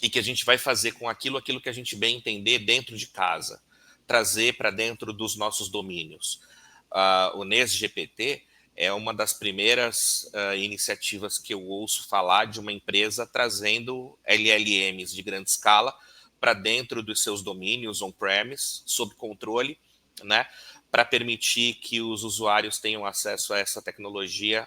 E que a gente vai fazer com aquilo que a gente bem entender dentro de casa, trazer para dentro dos nossos domínios. O NES GPT é uma das primeiras iniciativas que eu ouço falar de uma empresa trazendo LLMs de grande escala para dentro dos seus domínios on-premise, sob controle, né, para permitir que os usuários tenham acesso a essa tecnologia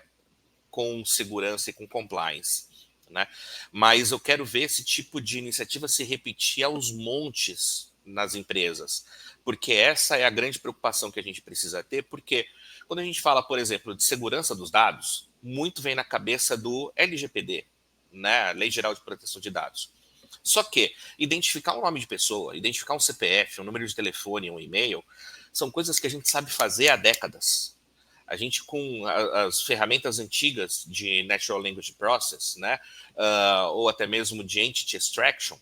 com segurança e com compliance. Né? Mas eu quero ver esse tipo de iniciativa se repetir aos montes nas empresas, porque essa é a grande preocupação que a gente precisa ter, porque quando a gente fala, por exemplo, de segurança dos dados, muito vem na cabeça do LGPD, né? Lei Geral de Proteção de Dados. Só que identificar um nome de pessoa, identificar um CPF, um número de telefone, um e-mail, são coisas que a gente sabe fazer há décadas. A gente, com as ferramentas antigas de Natural Language Process, né, ou até mesmo de Entity Extraction,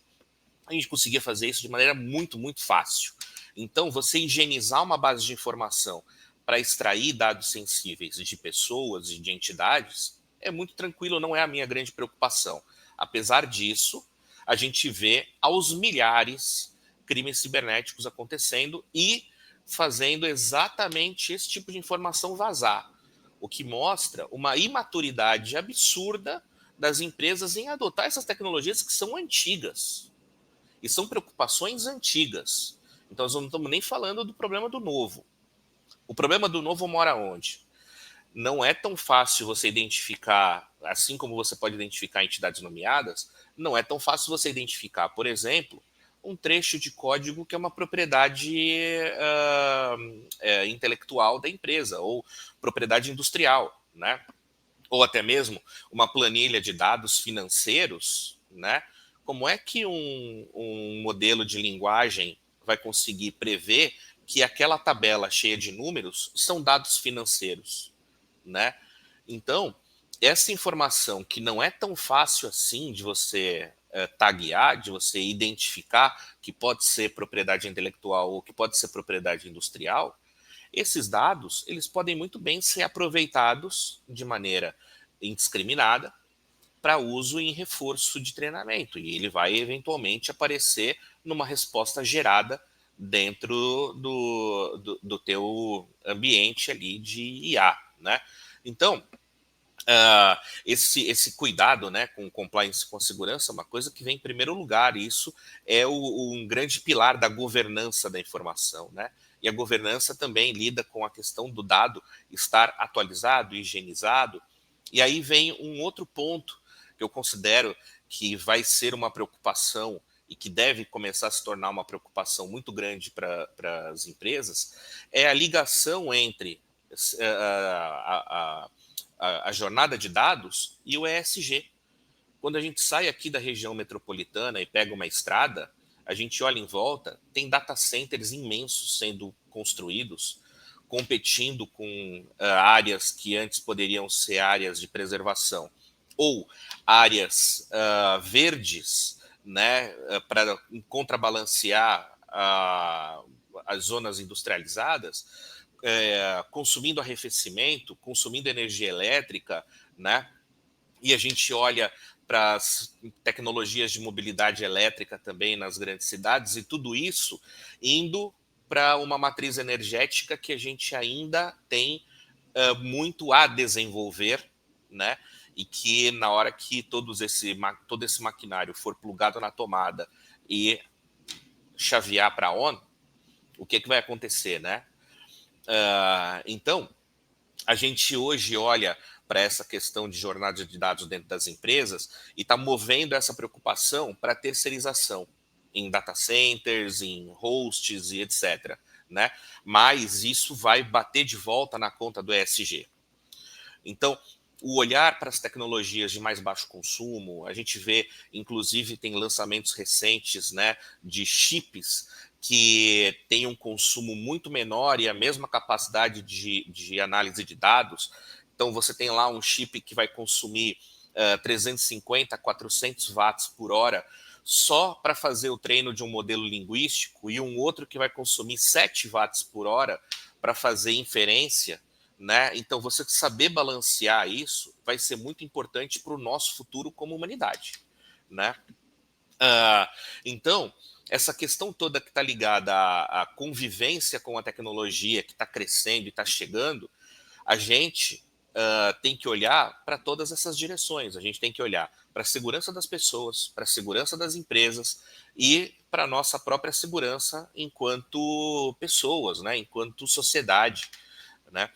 a gente conseguia fazer isso de maneira muito, muito fácil. Então, você higienizar uma base de informação para extrair dados sensíveis de pessoas e de entidades é muito tranquilo, não é a minha grande preocupação. Apesar disso, a gente vê aos milhares crimes cibernéticos acontecendo e fazendo exatamente esse tipo de informação vazar, o que mostra uma imaturidade absurda das empresas em adotar essas tecnologias que são antigas. E são preocupações antigas. Então, nós não estamos nem falando do problema do novo. O problema do novo mora onde? Não é tão fácil você identificar, assim como você pode identificar entidades nomeadas, não é tão fácil você identificar, por exemplo, um trecho de código que é uma propriedade intelectual da empresa, ou propriedade industrial, né? Ou até mesmo uma planilha de dados financeiros, né? Como é que um modelo de linguagem vai conseguir prever que aquela tabela cheia de números são dados financeiros, né? Então, essa informação que não é tão fácil assim de você taguear, de você identificar que pode ser propriedade intelectual ou que pode ser propriedade industrial, esses dados eles podem muito bem ser aproveitados de maneira indiscriminada para uso em reforço de treinamento, e ele vai eventualmente aparecer numa resposta gerada dentro do teu ambiente ali de IA, né? Então, esse cuidado, né, com compliance, com segurança, é uma coisa que vem em primeiro lugar, e isso é um grande pilar da governança da informação, né? E a governança também lida com a questão do dado estar atualizado, higienizado. E aí vem um outro ponto que eu considero que vai ser uma preocupação e que deve começar a se tornar uma preocupação muito grande para as empresas, é a ligação entre a jornada de dados e o ESG. Quando a gente sai aqui da região metropolitana e pega uma estrada, a gente olha em volta, tem data centers imensos sendo construídos, competindo com áreas que antes poderiam ser áreas de preservação, ou áreas verdes, né, para contrabalancear as zonas industrializadas, consumindo arrefecimento, consumindo energia elétrica, né? E a gente olha para as tecnologias de mobilidade elétrica também nas grandes cidades, e tudo isso indo para uma matriz energética que a gente ainda tem muito a desenvolver, né? E que na hora que todo esse maquinário for plugado na tomada e chavear para on, o que vai acontecer, né? Então, a gente hoje olha para essa questão de jornada de dados dentro das empresas e está movendo essa preocupação para terceirização em data centers, em hosts e etc. Né? Mas isso vai bater de volta na conta do ESG. Então, o olhar para as tecnologias de mais baixo consumo, a gente vê, inclusive, tem lançamentos recentes, né, de chips que têm um consumo muito menor e a mesma capacidade de análise de dados. Então, você tem lá um chip que vai consumir 350 a 400 watts por hora só para fazer o treino de um modelo linguístico, e um outro que vai consumir 7 watts por hora para fazer inferência. Né? Então, você saber balancear isso vai ser muito importante para o nosso futuro como humanidade. Né? Então, essa questão toda que está ligada à convivência com a tecnologia que está crescendo e está chegando, a gente tem que olhar para todas essas direções. A gente tem que olhar para a segurança das pessoas, para a segurança das empresas e para a nossa própria segurança enquanto pessoas, né? Enquanto sociedade. Né?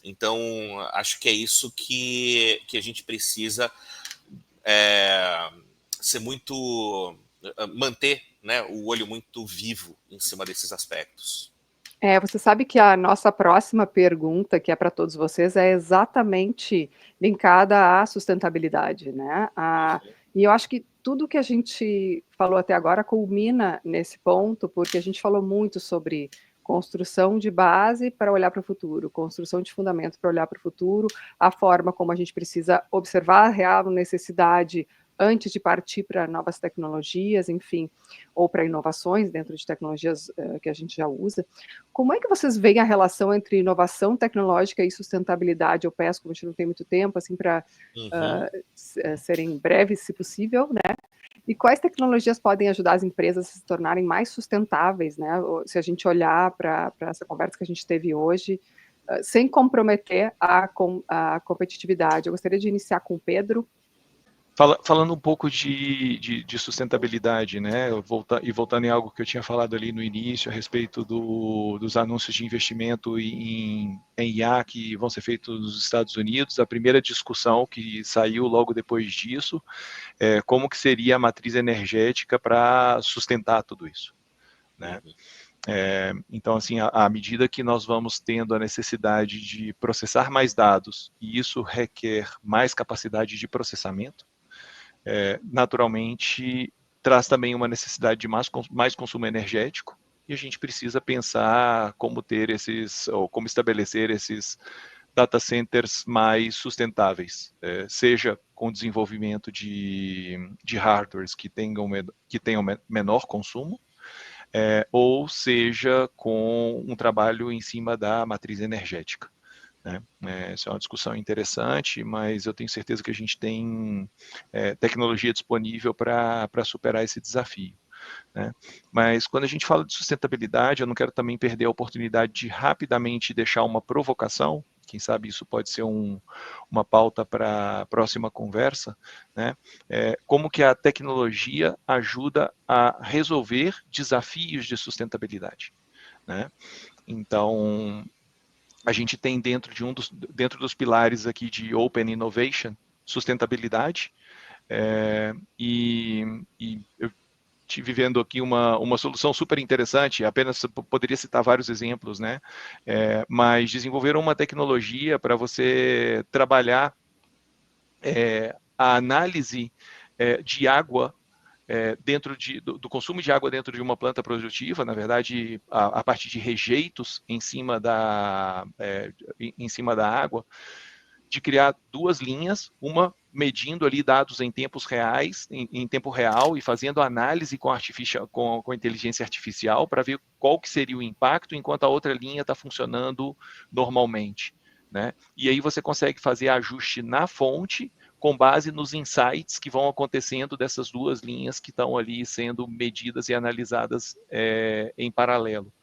Então, acho que é isso que a gente precisa ser muito... manter, né, o olho muito vivo em cima desses aspectos. Você sabe que a nossa próxima pergunta, que é para todos vocês, é exatamente linkada à sustentabilidade, né? E eu acho que tudo que a gente falou até agora culmina nesse ponto, porque a gente falou muito sobre construção de base para olhar para o futuro, construção de fundamento para olhar para o futuro, a forma como a gente precisa observar a real necessidade antes de partir para novas tecnologias, enfim, ou para inovações dentro de tecnologias que a gente já usa. Como é que vocês veem a relação entre inovação tecnológica e sustentabilidade? Eu peço, como a gente não tem muito tempo, assim, para serem breves, se possível, né? E quais tecnologias podem ajudar as empresas a se tornarem mais sustentáveis, né? Se a gente olhar para essa conversa que a gente teve hoje, sem comprometer a competitividade. Eu gostaria de iniciar com o Pedro. Falando um pouco de sustentabilidade, né? Voltando em algo que eu tinha falado ali no início, a respeito dos anúncios de investimento em IA que vão ser feitos nos Estados Unidos, a primeira discussão que saiu logo depois disso é como que seria a matriz energética para sustentar tudo isso, né? Então, assim, à medida que nós vamos tendo a necessidade de processar mais dados, e isso requer mais capacidade de processamento, naturalmente traz também uma necessidade de mais consumo energético, e a gente precisa pensar como como estabelecer esses data centers mais sustentáveis, seja com desenvolvimento de hardwares que tenham menor consumo, ou seja com um trabalho em cima da matriz energética. Né? Essa é uma discussão interessante, mas eu tenho certeza que a gente tem tecnologia disponível para superar esse desafio. Né? Mas quando a gente fala de sustentabilidade, eu não quero também perder a oportunidade de rapidamente deixar uma provocação, quem sabe isso pode ser uma pauta para a próxima conversa, né? Como que a tecnologia ajuda a resolver desafios de sustentabilidade. Né? Então, a gente tem dentro dos pilares aqui de Open Innovation, sustentabilidade, e eu estive vendo aqui uma solução super interessante, apenas poderia citar vários exemplos, né? Mas desenvolveram uma tecnologia para você trabalhar a análise de água dentro do consumo de água dentro de uma planta produtiva, na verdade, a partir de rejeitos em cima da água, de criar duas linhas, uma medindo ali dados em tempos reais, em tempo real, e fazendo análise com inteligência artificial para ver qual que seria o impacto, enquanto a outra linha está funcionando normalmente, né? E aí você consegue fazer ajuste na fonte com base nos insights que vão acontecendo dessas duas linhas que estão ali sendo medidas e analisadas em paralelo,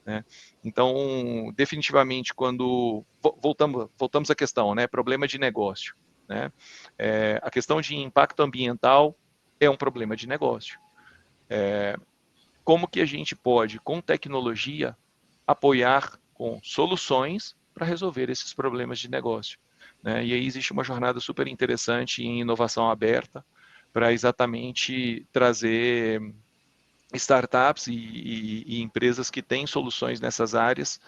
né? Então, definitivamente, quando voltamos à questão, né, problema de negócio, né? A questão de impacto ambiental é um problema de negócio. Como que a gente pode, com tecnologia, apoiar com soluções para resolver esses problemas de negócio, né? E aí existe uma jornada super interessante em inovação aberta para exatamente trazer startups e empresas que têm soluções nessas áreas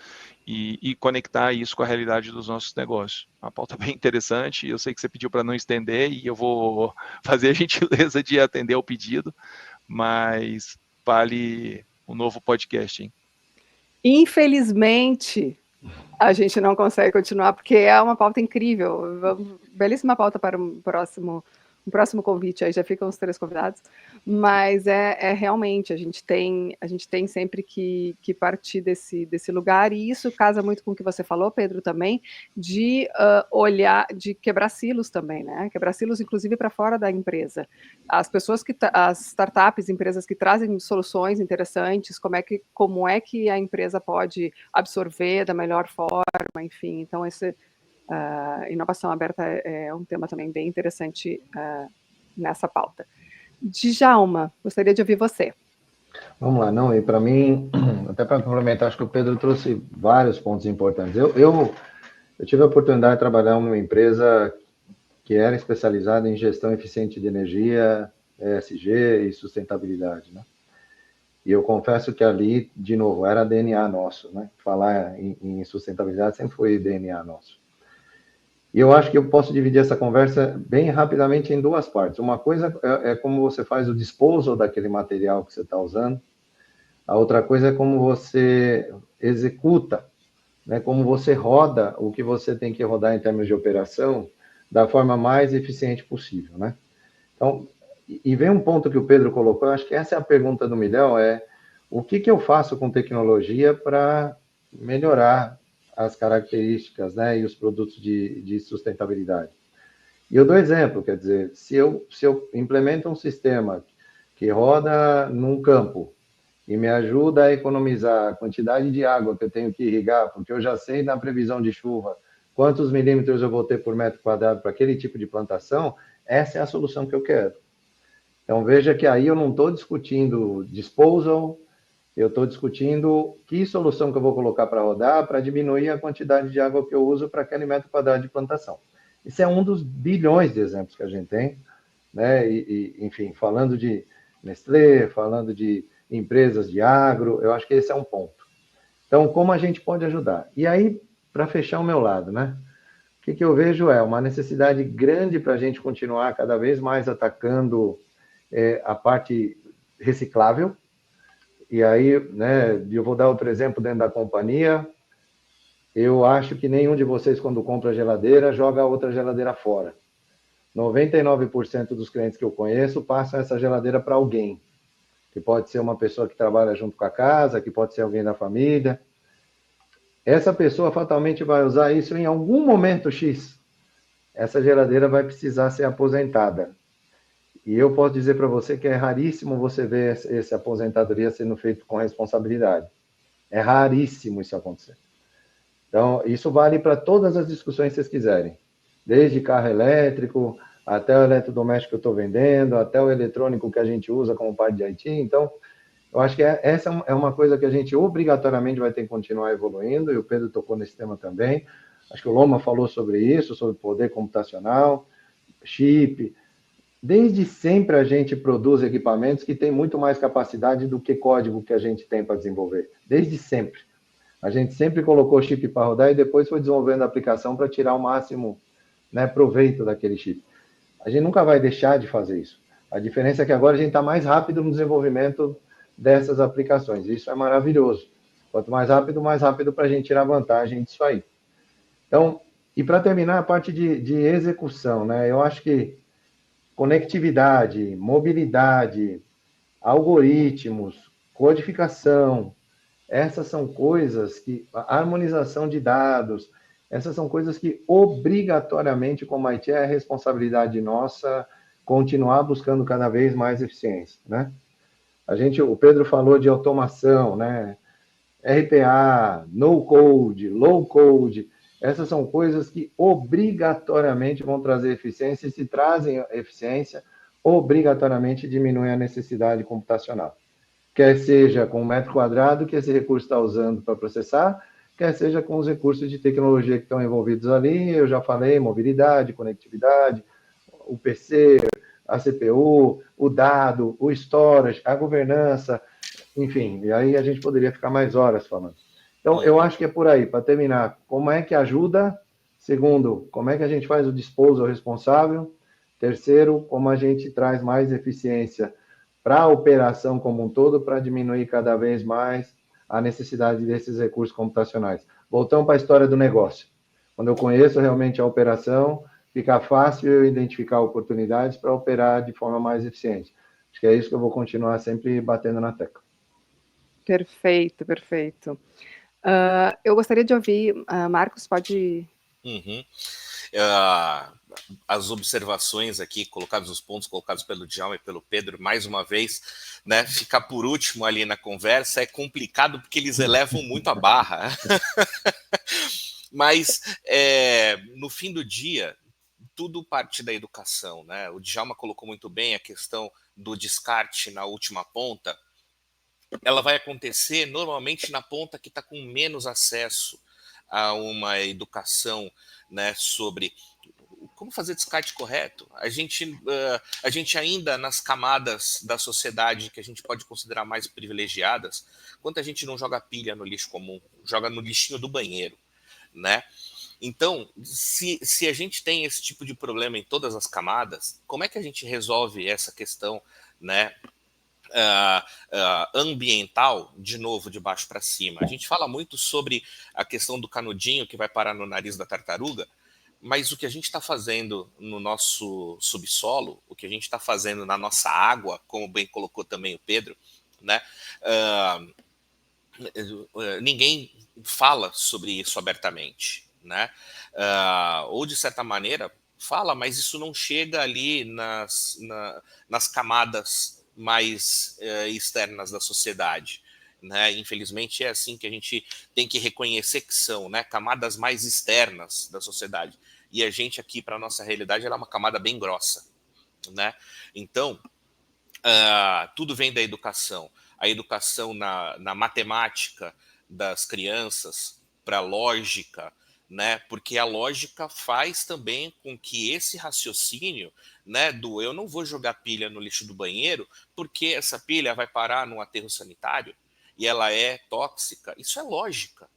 e conectar isso com a realidade dos nossos negócios. Uma pauta bem interessante, eu sei que você pediu para não estender e eu vou fazer a gentileza de atender ao pedido, mas vale um novo podcast, hein? Infelizmente, a gente não consegue continuar, porque é uma pauta incrível. Belíssima pauta para um próximo convite, aí já ficam os 3 convidados, mas realmente, a gente tem sempre que partir desse lugar, e isso casa muito com o que você falou, Pedro, também, de olhar, de quebrar silos também, né? Quebrar silos, inclusive, para fora da empresa. As startups, empresas que trazem soluções interessantes, como é que a empresa pode absorver da melhor forma, enfim, então inovação aberta é um tema também bem interessante nessa pauta. Djalma, gostaria de ouvir você. Vamos lá, não, e para mim, até para complementar, acho que o Pedro trouxe vários pontos importantes. Eu tive a oportunidade de trabalhar numa empresa que era especializada em gestão eficiente de energia, ESG e sustentabilidade, né? E eu confesso que ali, de novo, era DNA nosso, né? Falar em sustentabilidade sempre foi DNA nosso. E eu acho que eu posso dividir essa conversa bem rapidamente em 2 partes. Uma coisa é como você faz o disposal daquele material que você está usando. A outra coisa é como você executa, né? Como você roda o que você tem que rodar em termos de operação da forma mais eficiente possível, né? Então, e vem um ponto que o Pedro colocou, eu acho que essa é a pergunta do milhão, o que eu faço com tecnologia para melhorar as características, né, e os produtos de sustentabilidade. E eu dou exemplo, quer dizer, se eu implemento um sistema que roda num campo e me ajuda a economizar a quantidade de água que eu tenho que irrigar, porque eu já sei na previsão de chuva quantos milímetros eu vou ter por metro quadrado para aquele tipo de plantação, essa é a solução que eu quero. Então, veja que aí eu não estou discutindo disposal, eu estou discutindo que solução que eu vou colocar para rodar para diminuir a quantidade de água que eu uso para aquele metro quadrado de plantação. Esse é um dos bilhões de exemplos que a gente tem, né? Enfim, falando de Nestlé, falando de empresas de agro, eu acho que esse é um ponto. Então, como a gente pode ajudar? E aí, para fechar o meu lado, né? O que eu vejo é uma necessidade grande para a gente continuar cada vez mais atacando a parte reciclável. E aí, né, eu vou dar outro exemplo dentro da companhia. Eu acho que nenhum de vocês, quando compra geladeira, joga a outra geladeira fora. 99% dos clientes que eu conheço passam essa geladeira para alguém, que pode ser uma pessoa que trabalha junto com a casa, que pode ser alguém da família. Essa pessoa fatalmente vai usar isso em algum momento X. Essa geladeira vai precisar ser aposentada. E eu posso dizer para você que é raríssimo você ver essa aposentadoria sendo feito com responsabilidade. É raríssimo isso acontecer. Então, isso vale para todas as discussões que vocês quiserem. Desde carro elétrico, até o eletrodoméstico que eu estou vendendo, até o eletrônico que a gente usa como parte de IT. Então, eu acho que essa é uma coisa que a gente obrigatoriamente vai ter que continuar evoluindo, e o Pedro tocou nesse tema também. Acho que o Loma falou sobre isso, sobre poder computacional, chip. Desde sempre a gente produz equipamentos que têm muito mais capacidade do que código que a gente tem para desenvolver. Desde sempre. A gente sempre colocou chip para rodar e depois foi desenvolvendo a aplicação para tirar o máximo, né, proveito daquele chip. A gente nunca vai deixar de fazer isso. A diferença é que agora a gente está mais rápido no desenvolvimento dessas aplicações. Isso é maravilhoso. Quanto mais rápido para a gente tirar vantagem disso aí. Então, E para terminar, a parte de execução, né? Eu acho que conectividade, mobilidade, algoritmos, codificação, essas são coisas que, a harmonização de dados, essas são coisas que obrigatoriamente, como IT, é responsabilidade nossa continuar buscando cada vez mais eficiência, né? O Pedro falou de automação, né? RPA, no code, low code, essas são coisas que obrigatoriamente vão trazer eficiência, e se trazem eficiência, obrigatoriamente diminuem a necessidade computacional. Quer seja com o metro quadrado que esse recurso está usando para processar, quer seja com os recursos de tecnologia que estão envolvidos ali, eu já falei, mobilidade, conectividade, o PC, a CPU, o dado, o storage, a governança, enfim, e aí a gente poderia ficar mais horas falando. Então, eu acho que é por aí, para terminar, como é que ajuda? Segundo, como é que a gente faz o disposal responsável? Terceiro, como a gente traz mais eficiência para a operação como um todo, para diminuir cada vez mais a necessidade desses recursos computacionais. Voltamos para a história do negócio. Quando eu conheço realmente a operação, fica fácil eu identificar oportunidades para operar de forma mais eficiente. Acho que é isso que eu vou continuar sempre batendo na tecla. Perfeito, perfeito. Eu gostaria de ouvir, Marcos, pode. Uhum. As observações aqui, os pontos colocados pelo Djalma e pelo Pedro, mais uma vez, né, ficar por último ali na conversa é complicado porque eles elevam muito a barra. Mas, no fim do dia, tudo parte da educação, né? O Djalma colocou muito bem a questão do descarte na última ponta. Ela vai acontecer normalmente na ponta que está com menos acesso a uma educação, né, sobre como fazer descarte correto. A gente ainda, nas camadas da sociedade que a gente pode considerar mais privilegiadas, quanta gente não joga pilha no lixo comum, joga no lixinho do banheiro, né? Então, se a gente tem esse tipo de problema em todas as camadas, como é que a gente resolve essa questão, né, ambiental, de novo, de baixo para cima? A gente fala muito sobre a questão do canudinho que vai parar no nariz da tartaruga, mas o que a gente está fazendo no nosso subsolo, o que a gente está fazendo na nossa água, como bem colocou também o Pedro, né? Ninguém fala sobre isso abertamente, né? Ou de certa maneira fala, mas isso não chega ali nas camadas mais externas da sociedade, né? Infelizmente é assim que a gente tem que reconhecer que são, né, camadas mais externas da sociedade. E a gente aqui, para a nossa realidade, ela é uma camada bem grossa, né? Então, tudo vem da educação. A educação na matemática das crianças, para a lógica, né? Porque a lógica faz também com que esse raciocínio, né, do eu não vou jogar pilha no lixo do banheiro porque essa pilha vai parar num aterro sanitário e ela é tóxica. Isso é lógica,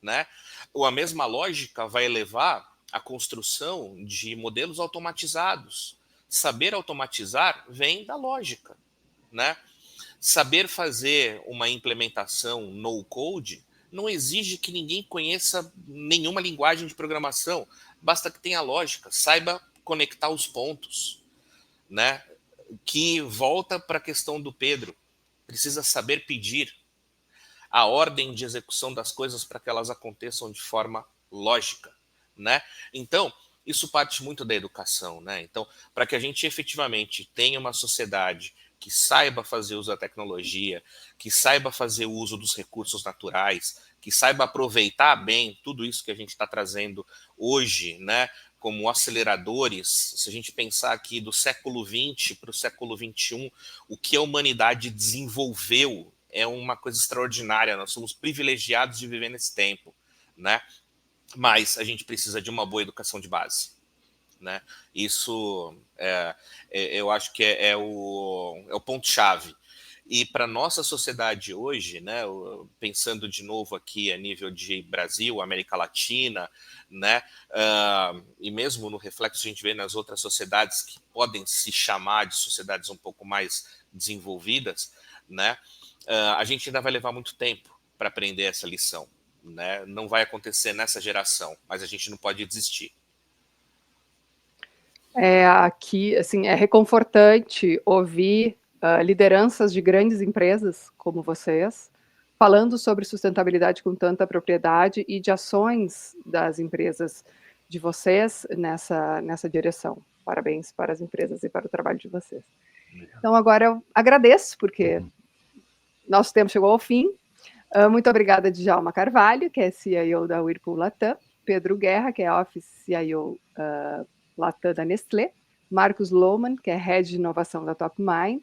né? Ou a mesma lógica vai levar à construção de modelos automatizados. Saber automatizar vem da lógica, né? Saber fazer uma implementação no code não exige que ninguém conheça nenhuma linguagem de programação, basta que tenha lógica, saiba conectar os pontos, né? Que volta para a questão do Pedro, precisa saber pedir a ordem de execução das coisas para que elas aconteçam de forma lógica, né? Então, isso parte muito da educação, né? Então, para que a gente efetivamente tenha uma sociedade que saiba fazer uso da tecnologia, que saiba fazer uso dos recursos naturais, que saiba aproveitar bem tudo isso que a gente está trazendo hoje, né, como aceleradores. Se a gente pensar aqui do século XX para o século XXI, o que a humanidade desenvolveu é uma coisa extraordinária. Nós somos privilegiados de viver nesse tempo, né? Mas a gente precisa de uma boa educação de base, né? Isso eu acho que é o ponto-chave. E para nossa sociedade hoje, né, pensando de novo aqui a nível de Brasil, América Latina, né, e mesmo no reflexo a gente vê nas outras sociedades que podem se chamar de sociedades um pouco mais desenvolvidas, né, a gente ainda vai levar muito tempo para aprender essa lição, né? Não vai acontecer nessa geração, mas a gente não pode desistir. Aqui, assim, é reconfortante ouvir lideranças de grandes empresas como vocês falando sobre sustentabilidade com tanta propriedade e de ações das empresas de vocês nessa direção. Parabéns para as empresas e para o trabalho de vocês. Então, agora eu agradeço, porque nosso tempo chegou ao fim. Muito obrigada, Djalma Carvalho, que é CIO da Whirlpool Latam, Pedro Guerra, que é Office CIO Latam da Nestlé, Marcos Lohmann, que é Head de Inovação da TopMind,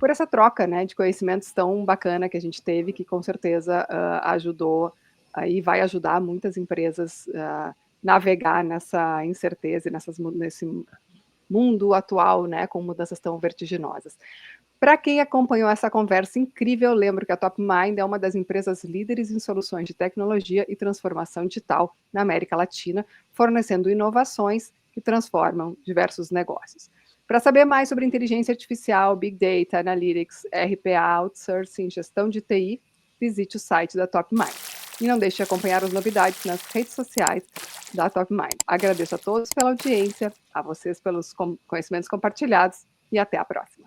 por essa troca, né, de conhecimentos tão bacana que a gente teve, que com certeza ajudou e vai ajudar muitas empresas a navegar nessa incerteza, nesse mundo atual, né, com mudanças tão vertiginosas. Para quem acompanhou essa conversa incrível, lembro que a TopMind é uma das empresas líderes em soluções de tecnologia e transformação digital na América Latina, fornecendo inovações que transformam diversos negócios. Para saber mais sobre inteligência artificial, Big Data, Analytics, RPA, Outsourcing, gestão de TI, visite o site da TopMind. E não deixe de acompanhar as novidades nas redes sociais da TopMind. Agradeço a todos pela audiência, a vocês pelos conhecimentos compartilhados e até a próxima.